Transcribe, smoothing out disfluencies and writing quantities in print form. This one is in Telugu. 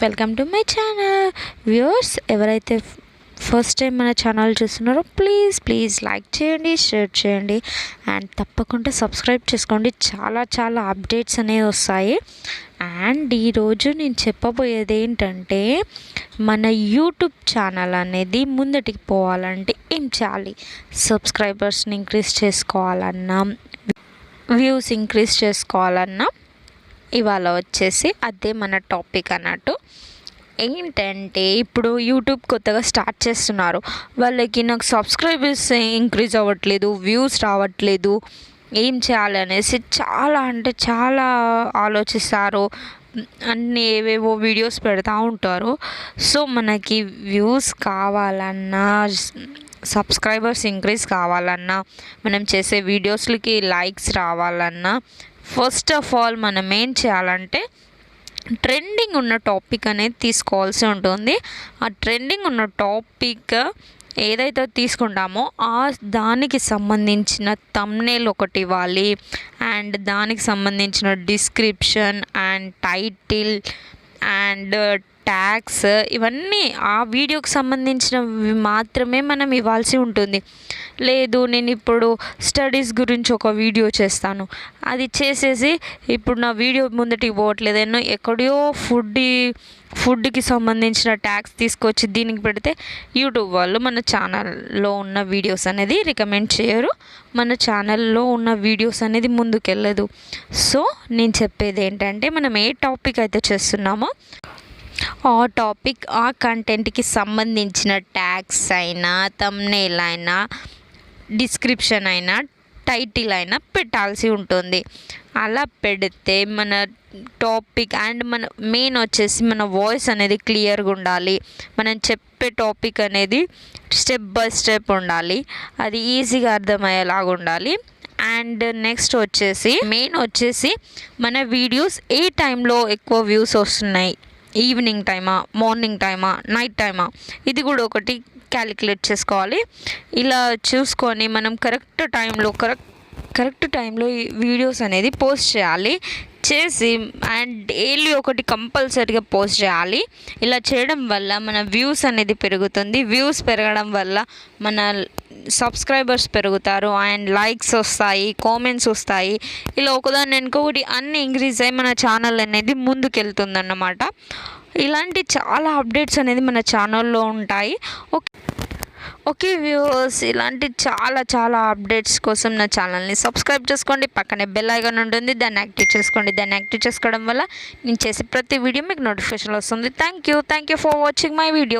Welcome to my channel. Viewers ఎవరైతే ఫస్ట్ టైం మన ఛానల్ చూస్తున్నారో ప్లీజ్ లైక్ చేయండి, షేర్ చేయండి అండ్ తప్పకుండా సబ్స్క్రైబ్ చేసుకోండి. చాలా అప్డేట్స్ అనేవి వస్తాయి. అండ్ ఈరోజు నేను చెప్పబోయేది ఏంటంటే, మన యూట్యూబ్ ఛానల్ అనేది ముందటికి పోవాలంటే ఏం చేయాలి? సబ్స్క్రైబర్స్ని ఇంక్రీజ్ చేసుకోవాలన్నా, వ్యూస్ ఇంక్రీజ్ చేసుకోవాలన్నా ఇవాళ వచ్చేసి అదే మన టాపిక్ అన్నట్టు. ఏంటంటే ఇప్పుడు యూట్యూబ్ కొత్తగా స్టార్ట్ చేస్తున్నారు, వాళ్ళకి నాకు సబ్స్క్రైబర్స్ ఇంక్రీజ్ అవ్వట్లేదు, వ్యూస్ రావట్లేదు, ఏం చేయాలి అనేసి చాలా ఆలోచిస్తారు. అన్నీ ఏవేవో వీడియోస్ పెడతా ఉంటారు. సో మనకి వ్యూస్ కావాలన్నా, సబ్స్క్రైబర్స్ ఇంక్రీజ్ కావాలన్నా, మనం చేసే వీడియోస్లకి లైక్స్ రావాలన్నా, ఫస్ట్ ఆఫ్ ఆల్ మనం ఏం చేయాలంటే ట్రెండింగ్ ఉన్న టాపిక్ అనేది తీసుకోవాల్సి ఉంటుంది. ఆ ట్రెండింగ్ ఉన్న టాపిక్ ఏదైతే తీసుకుంటామో దానికి సంబంధించిన థంబ్నెయిల్ ఒకటి ఇవ్వాలి. అండ్ దానికి సంబంధించిన description and title and tags, ఇవన్నీ ఆ వీడియోకి సంబంధించినవి మాత్రమే మనం ఇవ్వాల్సి ఉంటుంది. లేదు నేను ఇప్పుడు స్టడీస్ గురించి ఒక వీడియో చేస్తాను, అది చేసేసి ఇప్పుడు నా వీడియో ముందటికి పోవట్లేదు, ఎక్కడో ఫుడ్కి సంబంధించిన ట్యాగ్స్ తీసుకొచ్చి దీనికి పెడితే యూట్యూబ్ వాళ్ళు మన ఛానల్లో ఉన్న వీడియోస్ అనేది రికమెండ్ చేయరు, మన ఛానల్లో ఉన్న వీడియోస్ అనేది ముందుకెళ్ళదు. సో నేను చెప్పేది ఏంటంటే, మనం ఏ టాపిక్ అయితే చేస్తున్నామో ఆ టాపిక్, ఆ కంటెంట్కి సంబంధించిన ట్యాగ్స్ అయినా, థంబ్నెయిల్ అయినా, డిస్క్రిప్షన్ అయినా, టైటిల్ అయినా పెట్టాల్సి ఉంటుంది. అలా పెడితే మన టాపిక్ అండ్ మన మెయిన్ వచ్చేసి మన వాయిస్ అనేది క్లియర్గా ఉండాలి. మనం చెప్పే టాపిక్ అనేది స్టెప్ బై స్టెప్ ఉండాలి, అది ఈజీగా అర్థమయ్యేలాగా ఉండాలి. అండ్ నెక్స్ట్ వచ్చేసి మెయిన్ వచ్చేసి మన వీడియోస్ ఏ టైంలో ఎక్కువ వ్యూస్ వస్తున్నాయి, ఈవినింగ్ టైమా, మార్నింగ్ టైమా, నైట్ టైమా, ఇది కూడా ఒకటి క్యాలిక్యులేట్ చేసుకోవాలి. ఇలా చూసుకొని మనం కరెక్ట్ టైంలో ఈ వీడియోస్ అనేది పోస్ట్ చేయాలి. చేసి అండ్ డైలీ ఒకటి కంపల్సరీగా పోస్ట్ చేయాలి. ఇలా చేయడం వల్ల మన వ్యూస్ అనేది పెరుగుతుంది. వ్యూస్ పెరగడం వల్ల మన సబ్స్క్రైబర్స్ పెరుగుతారు అండ్ లైక్స్ వస్తాయి, కామెంట్స్ వస్తాయి. ఇలా ఒకదాన్ని ఇంకొకటి అన్నీ ఇంక్రీజ్ అయ్యి మన ఛానల్ అనేది ముందుకెళ్తుంది అన్నమాట. ఇలాంటి చాలా అప్డేట్స్ అనేది మన ఛానల్లో ఉంటాయి. ఓకే వ్యూవర్స్, ఇలాంటి చాలా అప్డేట్స్ కోసం నా ఛానల్ని సబ్స్క్రైబ్ చేసుకోండి. పక్కనే బెల్ ఐకాన్ ఉంటుంది, దాన్ని యాక్టివ్ చేసుకోండి. దాన్ని యాక్టివ్ చేసుకోవడం వల్ల నేను చేసే ప్రతి వీడియో మీకు నోటిఫికేషన్ వస్తుంది. Thank you for watching my video.